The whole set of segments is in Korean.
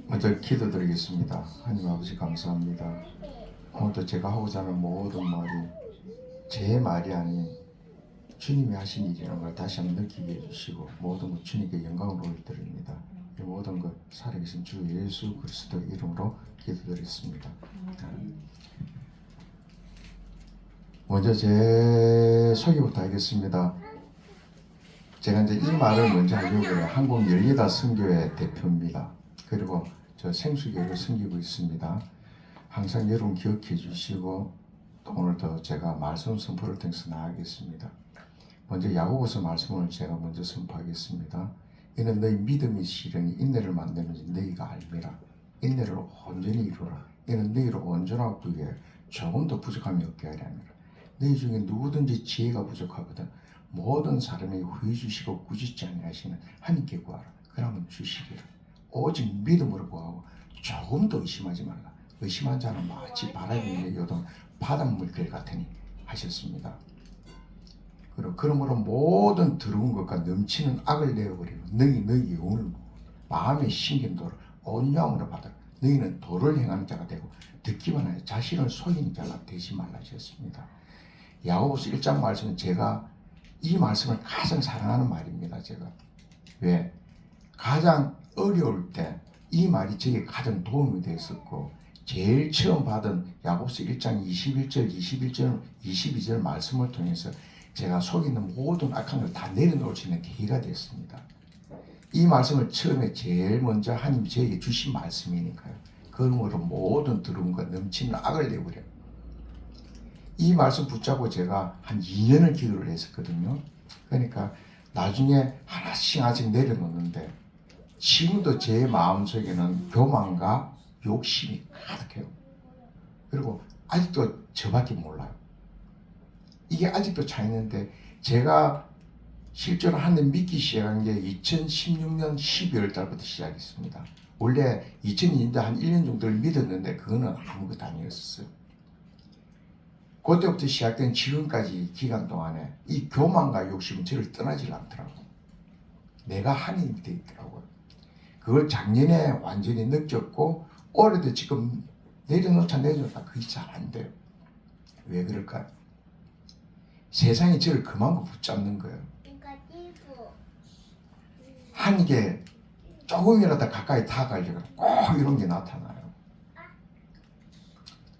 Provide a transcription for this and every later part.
먼저 기도드리겠습니다. 하나님 아버지 감사합니다. 오늘도 제가 하고자 하는 모든 말이 제 말이 아닌 주님이 하신 일이라는 걸 다시 한번 느끼게 해주시고 모든 것 주님께 영광을 올려드립니다. 이 모든 것 살아계신 주 예수 그리스도의 이름으로 기도드리겠습니다. 먼저 제 소개부터 하겠습니다. 제가 이제 이 말을 먼저 하려고 해요. 한국 열리다 선교회 대표입니다. 그리고 저 생수교회를 섬기고 있습니다. 항상 여러분 기억해 주시고 오늘도 제가 말씀 선포를 통해서 나가겠습니다. 먼저 야고보서 말씀을 제가 먼저 선포하겠습니다. 이는 너희 믿음의 시련이 인내를 만드는지 너희가 알미라. 인내를 온전히 이루라. 이는 너희를 온전하고 부유해 조금도 부족함이 없게 하려 함이라. 너희 중에 누구든지 지혜가 부족하거든 모든 사람에게 후히 주시고 꾸짖지 아니하시는 하나님께 구하라. 그러면 주시리라. 오직 믿음으로 구하고 조금도 의심하지 말라. 의심한 자는 마치 바람이 일는 요동 바닷물결 같으니 하셨습니다. 그리고 그러므로 모든 더러운 것과 넘치는 악을 내어버리고 너희 영혼을 마음의 신경도를 온유함으로 받아 너희는 도를 행하는 자가 되고 듣기만 하여 자신을 속이는 자가 되지 말라 하셨습니다. 야고보서 1장 말씀은 제가 이 말씀을 가장 사랑하는 말입니다. 제가 왜? 가장 어려울 때 이 말이 제게 가장 도움이 됐었고 제일 처음 받은 야고보서 1장 21절, 22절 말씀을 통해서 제가 속에 있는 모든 악한 걸 다 내려놓을 수 있는 계기가 됐습니다. 이 말씀을 처음에 제일 먼저 하나님이 저에게 주신 말씀이니까요. 그러므로 모든 더러움과 넘치는 악을 내버려요. 이 말씀 붙잡고 제가 한 2년을 기도를 했었거든요. 그러니까 나중에 하나씩 내려놓는데 지금도 제 마음속에는 교만과 욕심이 가득해요. 그리고 아직도 저밖에 몰라요. 이게 아직도 차이는데 제가 실제로 하나님 믿기 시작한 게 2016년 12월 달부터 시작했습니다. 원래 2002년도 한 1년 정도를 믿었는데 그거는 아무것도 아니었어요. 그때부터 시작된 지금까지 기간 동안에 이 교만과 욕심은 저를 떠나질 않더라고요. 내가 하나님이 되어 있더라고요. 그걸 작년에 완전히 느꼈고 올해도 지금 내려놓자 그게 잘 안 돼요. 왜 그럴까요? 세상이 저를 그만큼 붙잡는 거예요. 한 게 조금이라도 가까이 다가가려고 꼭 이런 게 나타나요.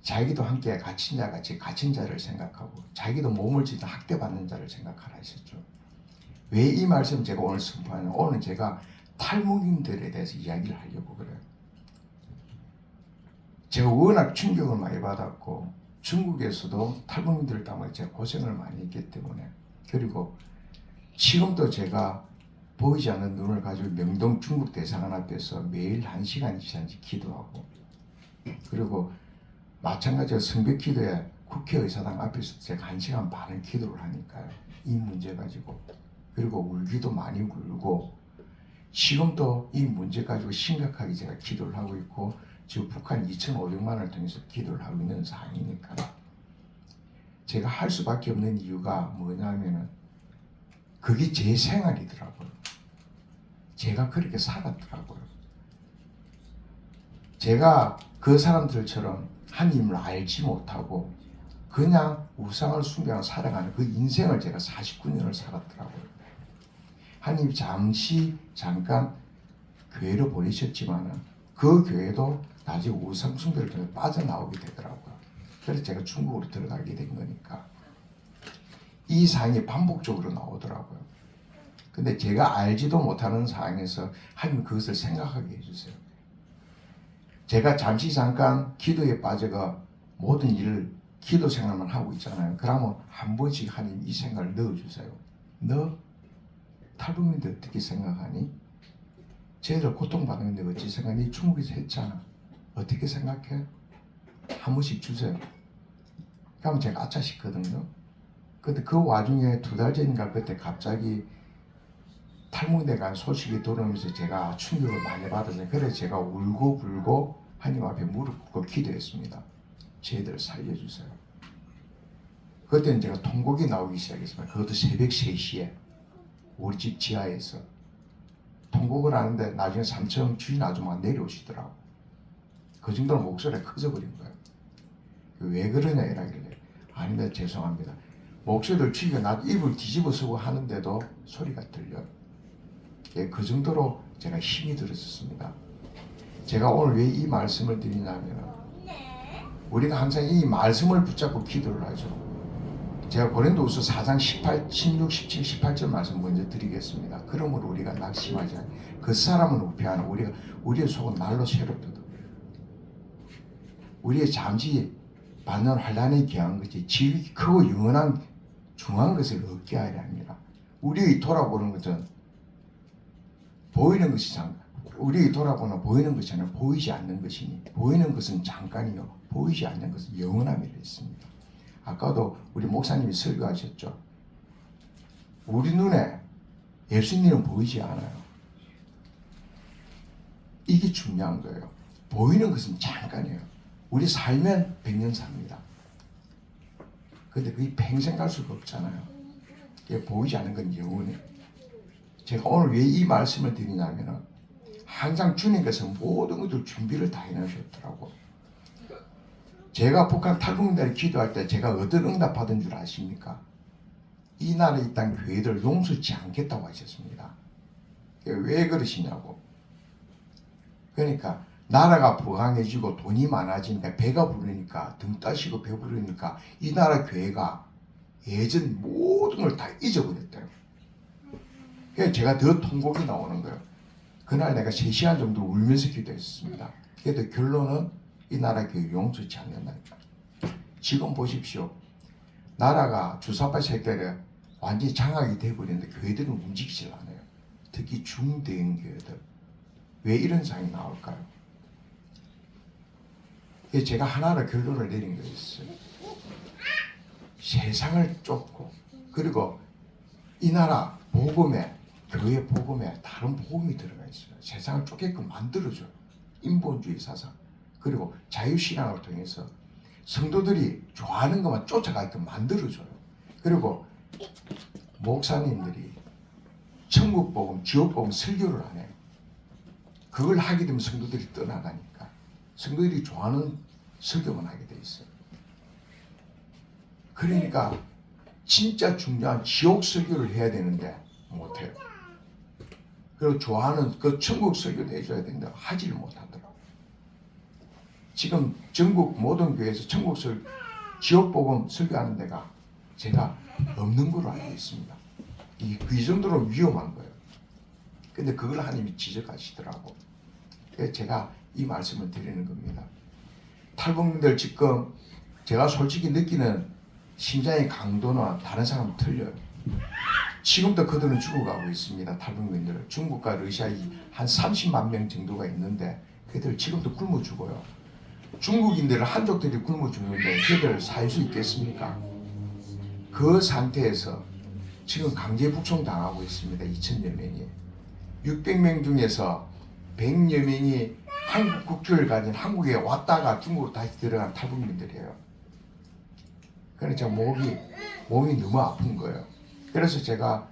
자기도 함께 갇힌 자 같이 갇힌 자를 생각하고 자기도 몸을 찢어 학대받는 자를 생각하라 하셨죠. 왜 이 말씀 제가 오늘 선포하냐면 오늘 제가 탈북민들에 대해서 이야기를 하려고 그래요. 제가 워낙 충격을 많이 받았고 중국에서도 탈북민들 때문에 제가 고생을 많이 했기 때문에 그리고 지금도 제가 보이지 않는 눈을 가지고 명동 중국 대사관 앞에서 매일 1시간 이상씩 기도하고 그리고 마찬가지로 성벽 기도에 국회의사당 앞에서 제가 1시간 반을 기도를 하니까요. 이 문제 가지고 그리고 울기도 많이 울고 지금도 이 문제 가지고 심각하게 제가 기도를 하고 있고 지금 북한 2,500만을 통해서 기도를 하고 있는 상황이니까 제가 할 수밖에 없는 이유가 뭐냐면은 그게 제 생활이더라고요. 제가 그렇게 살았더라고요. 제가 그 사람들처럼 하나님을 알지 못하고 그냥 우상을 숭배하고 살아가는 그 인생을 제가 49년을 살았더라고요. 하나님이 잠깐 교회로 보내셨지만은 그 교회도 나중에 우상 숭배를 통해 빠져나오게 되더라고요. 그래서 제가 중국으로 들어가게 된 거니까 이 상황이 반복적으로 나오더라고요. 근데 제가 알지도 못하는 상황에서 하나님 그것을 생각하게 해주세요. 제가 잠깐 기도에 빠져가 모든 일을 기도 생활만 하고 있잖아요. 그러면 한 번씩 하나님 이 생각을 넣어주세요. 너 탈북민들 어떻게 생각하니? 쟤들 고통받는데 어찌 생각하니? 중국에서 했잖아. 어떻게 생각해? 한 번씩 주세요. 그러면 제가 아차 싶거든요. 근데 그 와중에 2달 전인가 그때 갑자기 탈북민에 대한 소식이 들어오면서 제가 충격을 많이 받았어요. 그래서 제가 울고 불고 하나님 앞에 무릎 꿇고 기도했습니다. 쟤들 살려주세요. 그때는 제가 통곡이 나오기 시작했습니다. 그것도 새벽 3시에 우리 집 지하에서 통곡을 하는데 나중에 3층 주인 아줌마가 내려오시더라고. 그 정도로 목소리가 커져버린 거예요. 왜 그러냐 이러길래 아닙니다, 죄송합니다. 목소리를 죽이고 나 입을 뒤집어 쓰고 하는데도 소리가 들려요. 예, 그 정도로 제가 힘이 들었습니다. 제가 오늘 왜 이 말씀을 드리냐면 우리가 항상 이 말씀을 붙잡고 기도를 하죠. 제가 고린도후서 4장 18, 16, 17, 18절 말씀 먼저 드리겠습니다. 그러므로 우리가 낙심하지 않고 그 사람은 우패하는 우리의 속은 날로 새롭도다. 우리의 잠시 받는 환란에 귀한 것이 지극히 크고 영원한 중한 것을 얻게 하려 합니다. 우리의 돌아보는 것은 보이는 것이 우리의 돌아보는 보이는 것이 아니라 보이지 않는 것이니 보이는 것은 잠깐이요 보이지 않는 것은 영원함이라 했습니다. 아까도 우리 목사님이 설교하셨죠. 우리 눈에 예수님은 보이지 않아요. 이게 중요한 거예요. 보이는 것은 잠깐이에요. 우리 살면 100년 삽니다. 근데 그게 평생 갈 수가 없잖아요. 보이지 않는 건 영원해요. 제가 오늘 왜 이 말씀을 드리냐면 항상 주님께서 모든 것들 준비를 다 해놓으셨더라고. 제가 북한 탈북민들을 기도할 때 제가 어떤 응답 받은 줄 아십니까? 이 나라에 있던 교회들 용서치 않겠다고 하셨습니다. 왜 그러시냐고. 그러니까 나라가 부강해지고 돈이 많아지니까 배가 부르니까 등 따시고 배부르니까 이 나라 교회가 예전 모든 걸 다 잊어버렸대요. 그래서 제가 더 통곡이 나오는 거예요. 그날 내가 3시간 정도 울면서 기도했습니다. 그래도 결론은 이 나라 교회 용서치 않는다니까. 지금 보십시오. 나라가 주사파 세대에 완전히 장악이 돼버리는데 교회들은 움직이질 않아요. 특히 중대형 교회들. 왜 이런 상황이 나올까요? 제가 하나로 결론을 내린 거였어요. 세상을 쫓고 그리고 이 나라 복음에 교회 복음에 다른 복음이 들어가 있어요. 세상을 쫓게끔 만들어줘요. 인본주의 사상 그리고 자유신앙을 통해서 성도들이 좋아하는 것만 쫓아가게끔 만들어줘요. 그리고 목사님들이 천국 복음, 지옥 복음 설교를 안 해요. 그걸 하게 되면 성도들이 떠나가니까 성도들이 좋아하는 설교만 하게 돼 있어요. 그러니까 진짜 중요한 지옥 설교를 해야 되는데 못해요. 그리고 좋아하는 그 천국 설교도 해줘야 되는데 하지를 못하더라고요. 지금 전국 모든 교회에서 천국 설교, 지옥 복음 설교하는 데가 제가 없는 걸로 알고 있습니다. 이 정도로 위험한 거예요. 근데 그걸 하나님이 지적하시더라고. 그래서 제가 이 말씀을 드리는 겁니다. 탈북민들 지금 제가 솔직히 느끼는 심장의 강도는 다른 사람은 틀려요. 지금도 그들은 죽어가고 있습니다. 탈북민들. 중국과 러시아에 한 30만 명 정도가 있는데 그들 지금도 굶어 죽어요. 중국인들은 한족들이 굶어 죽는데 그들 살 수 있겠습니까? 그 상태에서 지금 강제 북송 당하고 있습니다. 2,000여 명이. 600명 중에서 100여 명이 한국 국적을 가진 한국에 왔다가 중국으로 다시 들어간 탈북민들이에요. 그러니까 몸이 너무 아픈 거예요. 그래서 제가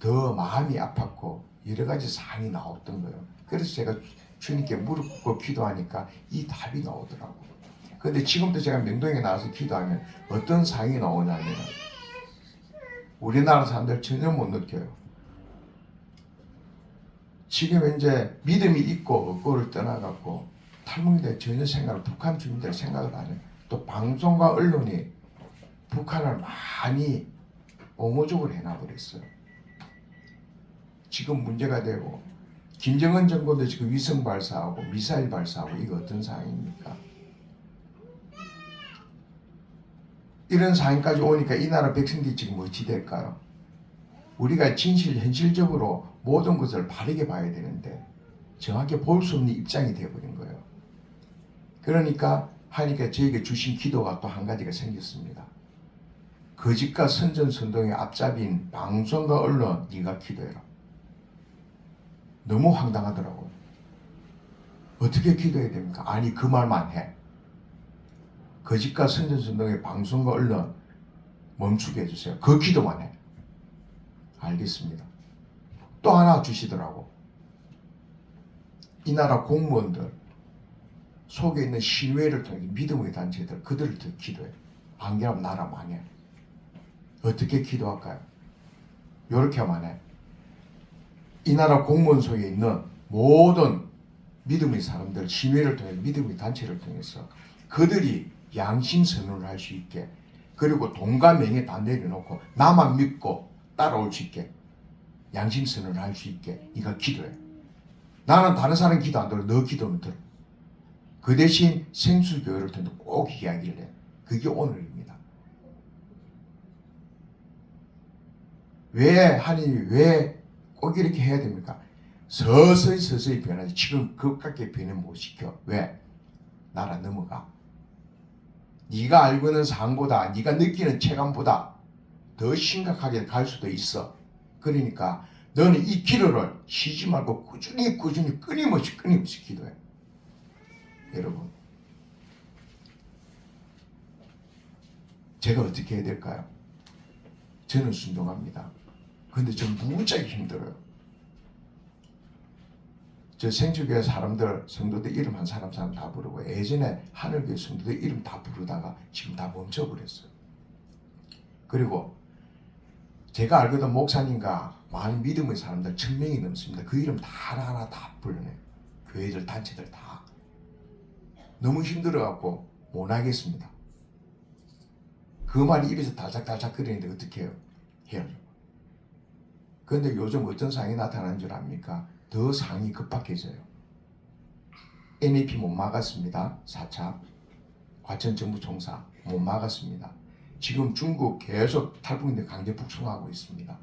더 마음이 아팠고 여러 가지 사항이 나왔던 거예요. 그래서 제가 주님께 무릎 꿇고 기도하니까 이 답이 나오더라고요. 그런데 지금도 제가 명동에 나와서 기도하면 어떤 사항이 나오냐면 우리나라 사람들 전혀 못 느껴요. 지금 이제 믿음이 있고 없고를 떠나갖고 탈북민들 전혀 생각을 북한 주민들 생각을 안 해요. 또 방송과 언론이 북한을 많이 옹호적으로 해놔버렸어요. 지금 문제가 되고 김정은 정권도 지금 위성 발사하고 미사일 발사하고 이거 어떤 상황입니까? 이런 상황까지 오니까 이 나라 백성들이 지금 어찌 될까요? 우리가 현실적으로 모든 것을 바르게 봐야 되는데 정확히 볼 수 없는 입장이 되어버린 거예요. 그러니까 하니까 저에게 주신 기도가 또 한 가지가 생겼습니다. 거짓과 선전선동의 앞잡이인 방송과 언론 네가 기도해라. 너무 황당하더라고요. 어떻게 기도해야 됩니까? 아니 그 말만 해. 거짓과 선전선동의 방송과 언론 멈추게 해주세요. 그 기도만 해. 알겠습니다. 또 하나 주시더라고. 이 나라 공무원들 속에 있는 신뢰를 통해 믿음의 단체들 그들을 더 기도해. 안 그러면 나라 망해. 어떻게 기도할까요? 요렇게만 해. 이 나라 공무원 속에 있는 모든 믿음의 사람들, 신뢰를 통해 믿음의 단체를 통해서 그들이 양심 선언을 할 수 있게, 그리고 돈과 명예 다 내려놓고 나만 믿고 따라올 수 있게 양심 선언을 할 수 있게 네가 기도해. 나는 다른 사람 기도 안 들어. 너 기도는 들어. 그 대신 생수교회를 통해 꼭 이야기를 해. 그게 오늘입니다. 왜 하나님이 왜 꼭 이렇게 해야 됩니까? 서서히 변하지. 지금 급하게 변화 못 시켜. 왜? 나라 넘어가. 네가 알고 있는 상황보다, 네가 느끼는 체감보다 더 심각하게 갈 수도 있어. 그러니까 너는 이 기도를 쉬지 말고 꾸준히 끊임없이 기도해. 여러분, 제가 어떻게 해야 될까요? 저는 순종합니다. 근데 전 무지하게 힘들어요. 저 생주교회 사람들, 성도들 이름 한 사람 다 부르고, 예전에 하늘교회 성도들 이름 다 부르다가 지금 다 멈춰버렸어요. 그리고 제가 알거든 목사님과 많은 믿음의 사람들 1000명이 넘습니다. 그 이름 다 하나하나 다 불러내요. 교회들, 단체들 다. 너무 힘들어갖고 못 하겠습니다. 그 말이 입에서 달짝달짝 거리는데 어떻게 해요? 해야죠. 그런데 요즘 어떤 상황이 나타나는 줄 압니까? 더 상황이 급박해져요. NAP 못 막았습니다. 4차 과천정부총사 못 막았습니다. 지금 중국 계속 탈북민들 강제 북송하고 있습니다.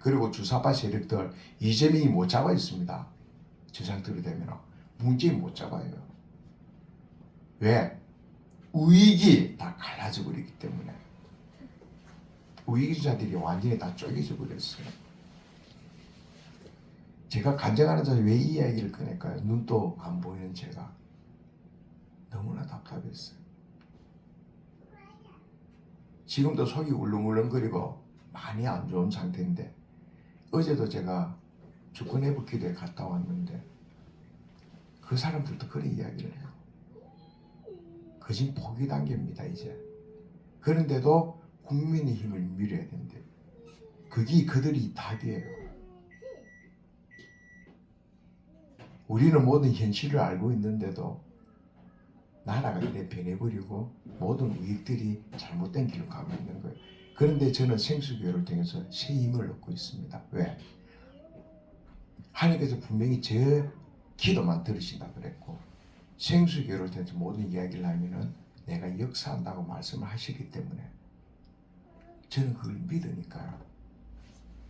그리고 주사파 세력들 이재명이 못 잡아 있습니다. 저 상태로 되면 문재인 못 잡아요. 왜? 우익이 다 갈라져 버리기 때문에. 우익주자들이 완전히 다 쪼개져 버렸어요. 제가 간증하는 자리 왜 이 이야기를 꺼낼까요? 눈도 안 보이는 제가 너무나 답답했어요. 지금도 속이 울렁울렁거리고 많이 안 좋은 상태인데, 어제도 제가 주권회복 기도에 갔다 왔는데 그 사람들도 그런 이야기를 해요. 거진 포기 단계입니다 이제. 그런데도 국민의힘을 밀어야 된대요. 그게 그들이 답이에요. 우리는 모든 현실을 알고 있는데도 나라가 이래 변해버리고 모든 우익들이 잘못된 길로 가고 있는 거예요. 그런데 저는 생수교회를 통해서 새 힘을 얻고 있습니다. 왜? 하나님께서 분명히 제 기도만 들으신다 그랬고, 생수교회를 통해서 모든 이야기를 하면은 내가 역사한다고 말씀을 하시기 때문에 저는 그걸 믿으니까요.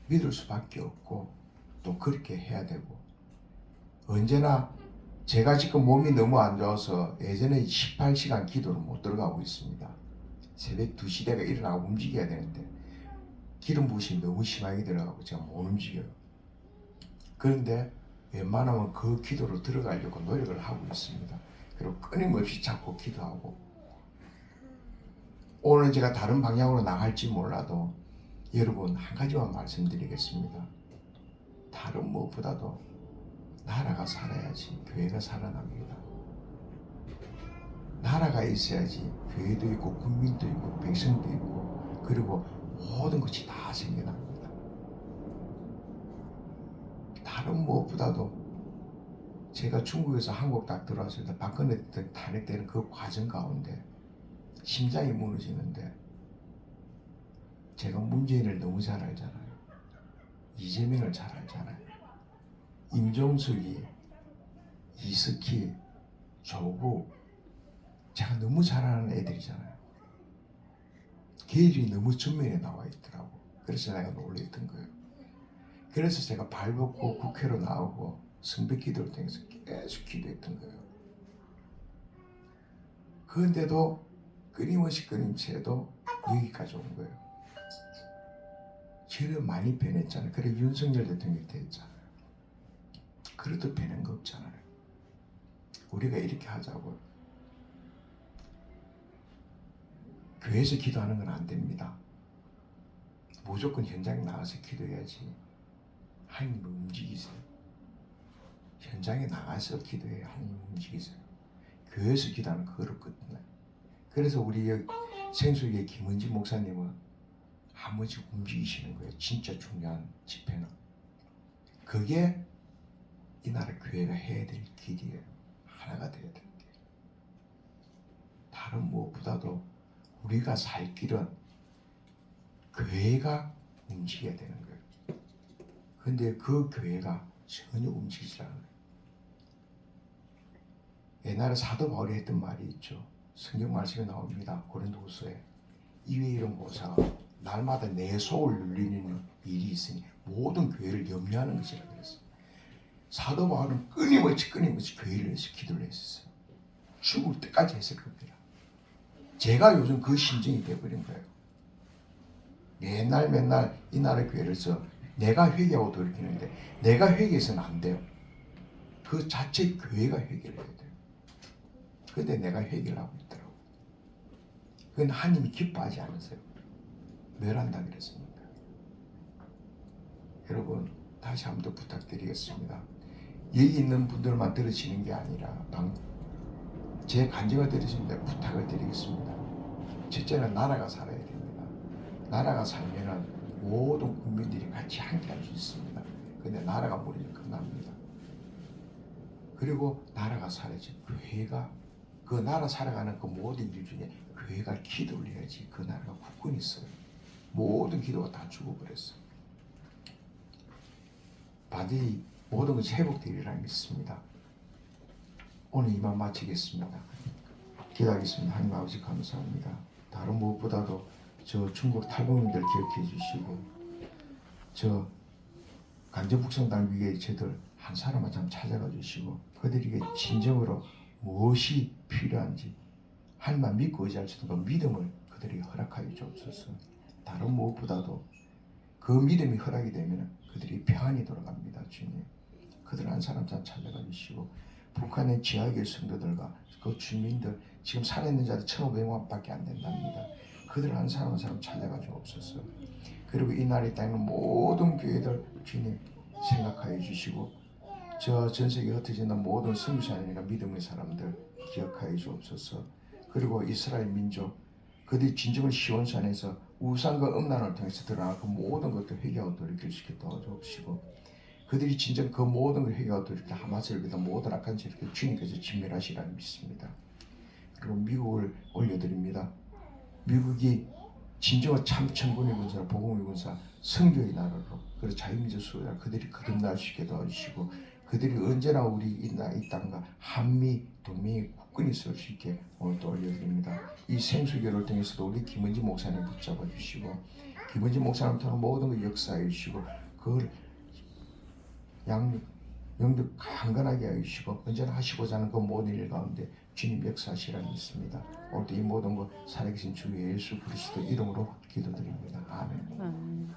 믿을 수밖에 없고 또 그렇게 해야 되고, 언제나 제가 지금 몸이 너무 안 좋아서 예전에 18시간 기도를 못 들어가고 있습니다. 새벽 2시 대가 일어나고 움직여야 되는데 기름 부으심이 너무 심하게 들어가고 제가 못 움직여요. 그런데 웬만하면 그 기도로 들어가려고 노력을 하고 있습니다. 그리고 끊임없이 자꾸 기도하고, 오늘 제가 다른 방향으로 나갈지 몰라도 여러분 한 가지만 말씀드리겠습니다. 다른 무엇보다도 나라가 살아야지 교회가 살아납니다. 나라가 있어야지 교회도 있고 국민도 있고 백성도 있고 그리고 모든 것이 다 생겨납니다. 다른 무엇보다도 제가 중국에서 한국 딱 들어왔을 때 박근혜 탄핵되는 그 과정 가운데 심장이 무너지는데, 제가 문재인을 너무 잘 알잖아요. 이재명을 잘 알잖아요. 임종석이, 이석희, 조국 제가 너무 잘 아는 애들이잖아요. 걔들이 너무 전면에 나와 있더라고. 그래서 내가 놀랬던 거예요. 그래서 제가 발벗고 국회로 나오고 성백기도를 통해서 계속 기도했던 거예요. 그런데도 끊임없이 끊임새도 여기까지 온 거예요. 저는 많이 변했잖아요. 그래 윤석열 대통령이 됐잖아요. 그래도 변한 거 없잖아요. 우리가 이렇게 하자고요. 교회에서 기도하는 건 안 됩니다. 무조건 현장에 나가서 기도해야지. 하나님 움직이세요. 현장에 나가서 기도해야 하나님 움직이세요. 교회에서 기도하는 거 어렵거든요. 그래서 우리 생수의 김은지 목사님은 아무지 움직이시는 거예요. 진짜 중요한 집회는. 그게 이 나라 교회가 해야 될 길이에요. 하나가 되어야 되는 게. 다른 무엇보다도 우리가 살 길은 교회가 움직여야 되는 거예요. 그런데 그 교회가 전혀 움직이지 않아요. 옛날에 사도 바울이 했던 말이 있죠. 성경 말씀에 나옵니다. 고린도후서에 이외 이런 고사가 날마다 내 속을 눌리는 일이 있으니 모든 교회를 염려하는 것이라 그랬어요. 사도 바울은 끊임없이 교회를 위해서 기도를 했었어요. 죽을 때까지 했을 겁니다. 제가 요즘 그 심정이 되어버린 거예요. 맨날 이 나라 교회에서 내가 회개하고 돌이키는데 내가 회개해서는 안 돼요. 그 자체 교회가 회개를 해야 돼요. 근데 내가 회개를 하고 있더라고요. 그건 하나님이 기뻐하지 않으세요. 멸한다 그랬습니까? 여러분 다시 한 번 더 부탁드리겠습니다. 여기 있는 분들만 들으시는 게 아니라 제 간증을 들으시는데 부탁을 드리겠습니다. 첫째는 나라가 살아야 됩니다. 나라가 살면은 모든 국민들이 같이 함께 할 수 있습니다. 근데 나라가 무너지면 끝납니다. 그리고 나라가 살아야지 교회가 그 나라 살아가는 그 모든 일 중에 교회가 기도를 해야지 그 나라가 굳건히 있어요. 모든 기도가 다 죽어버렸어요. 반드시 모든 것이 회복되리라 믿습니다. 오늘 이만 마치겠습니다. 기도하겠습니다. 하나님 아버지 감사합니다. 다른 무엇보다도 저 중국 탈북민들 기억해 주시고 저 간접북송당 위에 저들 한 사람 한 사람 찾아가 주시고 그들에게 진정으로 무엇이 필요한지 하나님만 믿고 의지할 수 있는 그 믿음을 그들에게 허락하여 주옵소서. 다른 무엇보다도 그 믿음이 허락이 되면 그들이 평안히 돌아갑니다. 주님 그들 한 사람 한 찾아가 주시고 북한의 지하계 성도들과 그 주민들 지금 살아있는 자들 1,500만밖에 안 된답니다. 그들 한 사람 한 사람 찾아가 주옵소서. 그리고 이 나라에 있는 모든 교회들 주님 생각하여 주시고 저 전세계 흩어지는 모든 선교사님과 믿음의 사람들 기억하여 주옵소서. 그리고 이스라엘 민족 그들이 진정한 시온산에서 우상과 음란을 통해서 드러난 그 모든 것들 회개하고 돌이킬 수 있게 도와주옵시고 그들이 진정 그 모든 걸 회개하고 돌이킬 하마스를 비롯한 모든 악한 죄를 주님께서 진멸하시라 믿습니다. 그리고 미국을 올려드립니다. 미국이 진정한 참 천군의 군사, 복음의 군사, 선교의 나라로 그리고 자유민주 수호자 그들이 거듭날 수 있게 도와주시고 그들이 언제나 우리 이 땅과 한미 동맹이 굳건히 설 수 있게 오늘 또 올려드립니다. 이 생수교를 통해서도 우리 김은지 목사님 붙잡아 주시고 김은지 목사님 통한 모든 걸 역사해 주시고 그걸 영적 강건하게 하시고 언제나 하시고자 하는 그 모든 일 가운데 주님 역사하시라 믿습니다. 오늘도 이 모든 것 살아계신 주 예수 그리스도 이름으로 기도드립니다. 아멘.